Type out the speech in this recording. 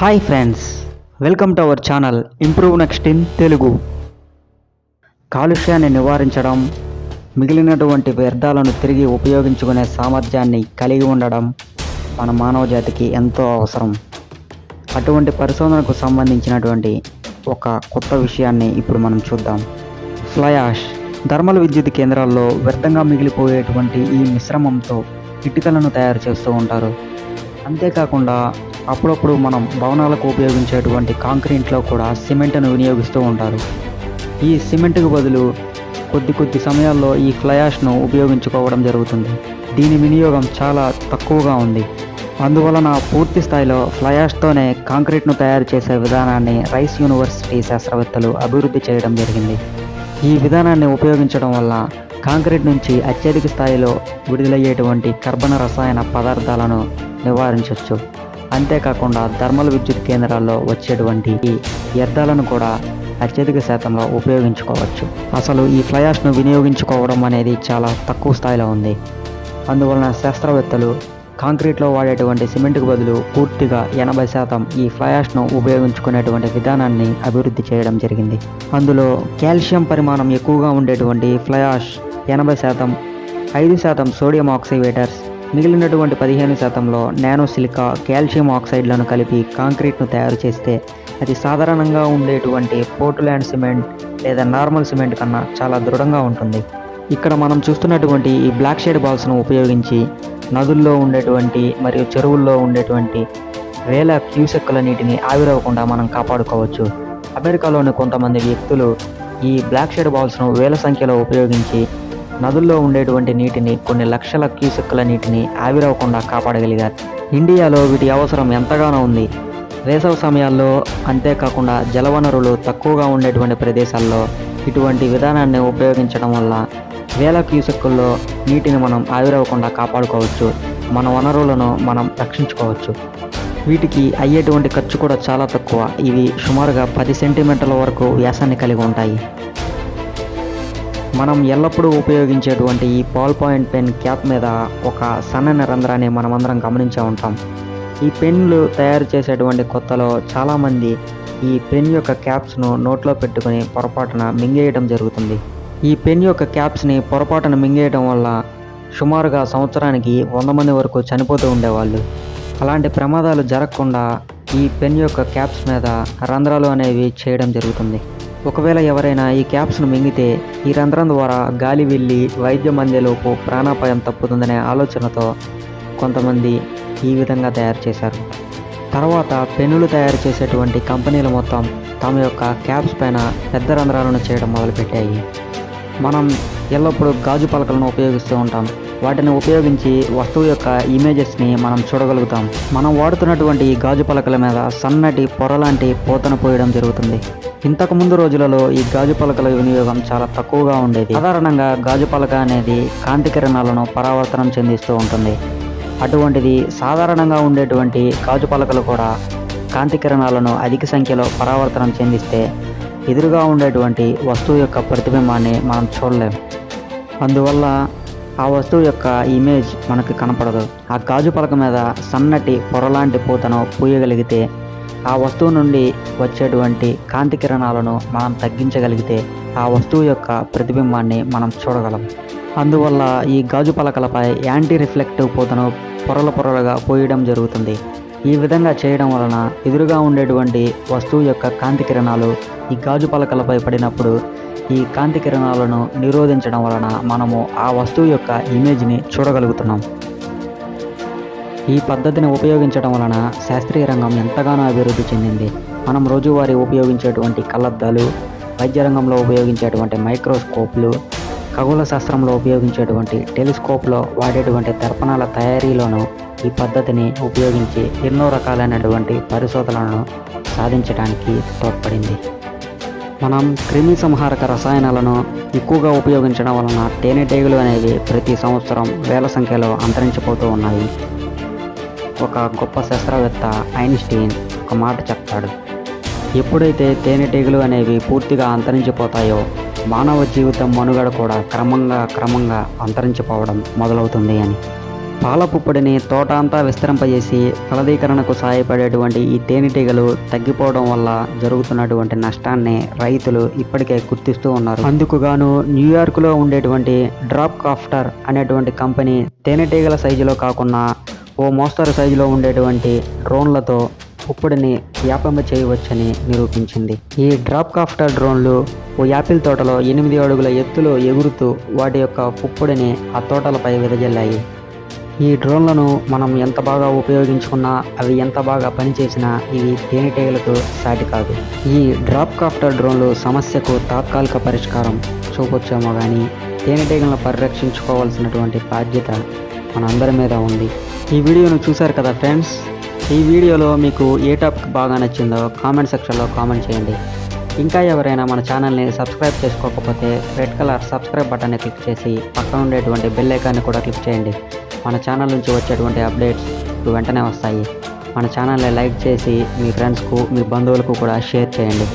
Hi friends, welcome to our channel improve in Telugu. కాలుష్యాన్ని నివారించడం, మిగిలినటువంటి వ్యర్థాలను తిరిగి ఉపయోగించుకునే సామర్థ్యాన్ని కలిగి ఉండడం మన మానవ జాతికి ఎంతో అవసరం. అటువంటి పరిశోధనకు సంబంధించినటువంటి ఒక కొత్త విషయాన్ని ఇప్పుడు మనం చూద్దాం. ఫ్లయాష్ థర్మల్ విద్యుత్ కేంద్రాల్లో వ్యర్థంగా మిగిలిపోయేటువంటి ఈ మిశ్రమంతో ఇటుకలను తయారు చేస్తూ ఉంటారు. అంతేకాకుండా అప్పుడప్పుడు మనం భవనాలకు ఉపయోగించేటువంటి కాంక్రీట్లో కూడా సిమెంట్ను వినియోగిస్తూ ఉంటారు. ఈ సిమెంట్కు బదులు కొద్ది సమయాల్లో ఈ ఫ్లయాష్ను ఉపయోగించుకోవడం జరుగుతుంది. దీని వినియోగం చాలా తక్కువగా ఉంది. అందువలన పూర్తి స్థాయిలో ఫ్లయాష్తోనే కాంక్రీట్ను తయారు చేసే విధానాన్ని రైస్ యూనివర్సిటీ శాస్త్రవేత్తలు అభివృద్ధి చేయడం జరిగింది. ఈ విధానాన్ని ఉపయోగించడం వల్ల కాంక్రీట్ నుంచి అత్యధిక స్థాయిలో విడుదలయ్యేటువంటి కర్బన రసాయన పదార్థాలను నివారించవచ్చు. అంతేకాకుండా థర్మల్ విద్యుత్ కేంద్రాల్లో వచ్చేటువంటి ఈ వ్యర్థాలను కూడా అత్యధిక శాతంలో ఉపయోగించుకోవచ్చు. అసలు ఈ ఫ్లయాష్ను వినియోగించుకోవడం అనేది చాలా తక్కువ స్థాయిలో ఉంది. అందువలన శాస్త్రవేత్తలు కాంక్రీట్లో వాడేటువంటి సిమెంట్కు బదులు పూర్తిగా 80% ఈ ఫ్లయాష్ను ఉపయోగించుకునేటువంటి విధానాన్ని అభివృద్ధి చేయడం జరిగింది. అందులో కాల్షియం పరిమాణం ఎక్కువగా ఉండేటువంటి ఫ్లయాష్ 80%, 5% సోడియం ఆక్సివేటర్స్, మిగిలినటువంటి 15%లో నానో సిలికా, కాల్షియం ఆక్సైడ్లను కలిపి కాంక్రీట్ను తయారు చేస్తే అది సాధారణంగా ఉండేటువంటి పోర్ట్లాండ్ సిమెంట్ లేదా నార్మల్ సిమెంట్ కన్నా చాలా దృఢంగా ఉంటుంది. ఇక్కడ మనం చూస్తున్నటువంటి ఈ బ్లాక్ షేడ్ బాల్స్ను ఉపయోగించి నదుల్లో ఉండేటువంటి మరియు చెరువుల్లో ఉండేటువంటి వేల క్యూసెక్కుల నీటిని ఆవిరవ్వకుండా మనం కాపాడుకోవచ్చు. అమెరికాలోని కొంతమంది వ్యక్తులు ఈ బ్లాక్ షేడ్ బాల్స్ను వేల సంఖ్యలో ఉపయోగించి నదుల్లో ఉండేటువంటి నీటిని, కొన్ని లక్షల క్యూసెక్కుల నీటిని ఆవిరవ్వకుండా కాపాడగలిగారు. ఇండియాలో వీటి అవసరం ఎంతగానో ఉంది. వేసవి సమయాల్లో, అంతేకాకుండా జలవనరులు తక్కువగా ఉండేటువంటి ప్రదేశాల్లో ఇటువంటి విధానాన్ని ఉపయోగించడం వల్ల వేల క్యూసెక్కుల్లో నీటిని మనం ఆవిరవ్వకుండా కాపాడుకోవచ్చు. మన వనరులను మనం రక్షించుకోవచ్చు. వీటికి అయ్యేటువంటి ఖర్చు కూడా చాలా తక్కువ. ఇవి సుమారుగా 10 సెంటీమీటర్ల వరకు వ్యాసాన్ని కలిగి ఉంటాయి. మనం ఎల్లప్పుడూ ఉపయోగించేటువంటి ఈ బాల్ పాయింట్ పెన్ క్యాప్ మీద ఒక సన్నని రంధ్రాన్ని మనమందరం గమనించే ఉంటాం. ఈ పెన్లు తయారు చేసేటువంటి కొత్తలో చాలామంది ఈ పెన్ యొక్క క్యాప్స్ను నోట్లో పెట్టుకుని పొరపాటున మింగేయడం జరుగుతుంది. ఈ పెన్ యొక్క క్యాప్స్ని పొరపాటున మింగేయడం వల్ల సుమారుగా సంవత్సరానికి 100 మంది వరకు చనిపోతూ ఉండేవాళ్ళు. అలాంటి ప్రమాదాలు జరగకుండా ఈ పెన్ యొక్క క్యాప్స్ మీద రంధ్రాలు అనేవి చేయడం జరుగుతుంది. ఒకవేళ ఎవరైనా ఈ క్యాప్స్ను మింగితే ఈ రంధ్రం ద్వారా గాలి వెళ్ళి వైద్యం అందేలోపు ప్రాణాపాయం తప్పుతుందనే ఆలోచనతో కొంతమంది ఈ విధంగా తయారు చేశారు. తర్వాత పెన్నులు తయారు చేసేటువంటి కంపెనీలు మొత్తం తమ యొక్క క్యాప్స్ పైన పెద్ద రంధ్రాలను చేయడం మొదలుపెట్టాయి. మనం ఎల్లప్పుడూ గాజు పలకలను ఉపయోగిస్తూ ఉంటాం. వాటిని ఉపయోగించి వస్తువు యొక్క ఇమేజెస్ని మనం చూడగలుగుతాం. మనం వాడుతున్నటువంటి ఈ గాజు పలకల మీద సన్నటి పొరలాంటి పూతను పోయడం జరుగుతుంది. ఇంతకుముందు రోజులలో ఈ గాజు పలకల వినియోగం చాలా తక్కువగా ఉండేది. సాధారణంగా గాజు పలక అనేది కాంతి కిరణాలను పరావర్తనం చెందిస్తూ ఉంటుంది. అటువంటిది సాధారణంగా ఉండేటువంటి గాజు పలకలు కూడా కాంతి కిరణాలను అధిక సంఖ్యలో పరావర్తనం చెందిస్తే ఎదురుగా ఉండేటువంటి వస్తువు యొక్క ప్రతిబింబాన్ని మనం చూడలేం. అందువల్ల ఆ వస్తువు యొక్క ఇమేజ్ మనకు కనపడదు. ఆ గాజు పలక మీద సన్నటి పొరలాంటి పూతను పూయగలిగితే ఆ వస్తువు నుండి వచ్చేటువంటి కాంతి కిరణాలను మనం తగ్గించగలిగితే ఆ వస్తువు యొక్క ప్రతిబింబాన్ని మనం చూడగలం. అందువల్ల ఈ గాజు పలకలపై యాంటీ రిఫ్లెక్టివ్ పూతను పొరలుగా పూయడం జరుగుతుంది. ఈ విధంగా చేయడం వలన ఎదురుగా ఉండేటువంటి వస్తువు యొక్క కాంతి కిరణాలు ఈ గాజు పలకలపై పడినప్పుడు ఈ కాంతి కిరణాలను నిరోధించడం వలన మనము ఆ వస్తువు యొక్క ఇమేజ్ని చూడగలుగుతున్నాం. ఈ పద్ధతిని ఉపయోగించడం వలన శాస్త్రీయ రంగం ఎంతగానో అభివృద్ధి చెందింది. మనం రోజువారీ ఉపయోగించేటువంటి కళ్ళద్దాలు, వైద్య రంగంలో ఉపయోగించేటువంటి మైక్రోస్కోప్లు, ఖగోళ శాస్త్రంలో ఉపయోగించేటువంటి టెలిస్కోప్లో వాడేటువంటి దర్పణాల తయారీలోనూ ఈ పద్ధతిని ఉపయోగించి ఎన్నో రకాలైనటువంటి పరిశోధనలను సాధించడానికి తోడ్పడింది. మనం క్రిమి సంహారక రసాయనాలను ఎక్కువగా ఉపయోగించడం వలన తేనెటీగలు అనేవి ప్రతి సంవత్సరం వేల సంఖ్యలో అంతరించిపోతూ ఉన్నాయి. ఒక గొప్ప శాస్త్రవేత్త ఐన్స్టీన్ ఒక మాట చెప్తాడు: ఎప్పుడైతే తేనెటీగలు అనేవి పూర్తిగా అంతరించిపోతాయో మానవ జీవితం మనుగడ కూడా క్రమంగా అంతరించిపోవడం మొదలవుతుంది అని. పాల పుప్పొడిని తోట అంతా విస్తరింపజేసి ఫలదీకరణకు సహాయపడేటువంటి ఈ తేనెటీగలు తగ్గిపోవడం వల్ల జరుగుతున్నటువంటి నష్టాన్ని రైతులు ఇప్పటికే గుర్తిస్తూ ఉన్నారు. అందుకుగాను న్యూయార్క్లో ఉండేటువంటి డ్రాప్ కాఫ్టర్ అనేటువంటి కంపెనీ తేనెటీగల సైజులో కాకుండా ఓ మోస్తరు సైజులో ఉండేటువంటి డ్రోన్లతో పుప్పొడిని వ్యాపింప చేయవచ్చని నిరూపించింది. ఈ డ్రాప్ కాఫ్టర్ డ్రోన్లు ఓ యాపిల్ తోటలో 8 అడుగుల ఎత్తులో ఎగురుతూ వాటి యొక్క పుప్పొడిని ఆ తోటలపై వెదజల్లాయి. ఈ డ్రోన్లను మనం ఎంత బాగా ఉపయోగించుకున్నా, అవి ఎంత బాగా పనిచేసినా ఇవి తేనెటీగలకు సాటి కాదు. ఈ డ్రాప్ కాఫ్టర్ డ్రోన్లు సమస్యకు తాత్కాలిక పరిష్కారం చూపొచ్చేమో కానీ తేనెటీగలను పరిరక్షించుకోవాల్సినటువంటి బాధ్యత మనందరి మీద ఉంది. ఈ వీడియోను చూశారు కదా ఫ్రెండ్స్. ఈ వీడియోలో మీకు ఏ టాపిక్ బాగా నచ్చిందో కామెంట్ సెక్షన్లో కామెంట్ చేయండి. ఇంకా ఎవరైనా మన ఛానల్ని సబ్స్క్రైబ్ చేసుకోకపోతే రెడ్ కలర్ సబ్స్క్రైబ్ బటన్ని క్లిక్ చేసి పక్కన ఉండేటువంటి బెల్ ఐకాన్ని కూడా క్లిక్ చేయండి. మన ఛానల్ నుంచి వచ్చేటువంటి అప్డేట్స్ వెంటనే వస్తాయి. మన ఛానల్ని లైక్ చేసి మీ ఫ్రెండ్స్కు, మీ బంధువులకు కూడా షేర్ చేయండి.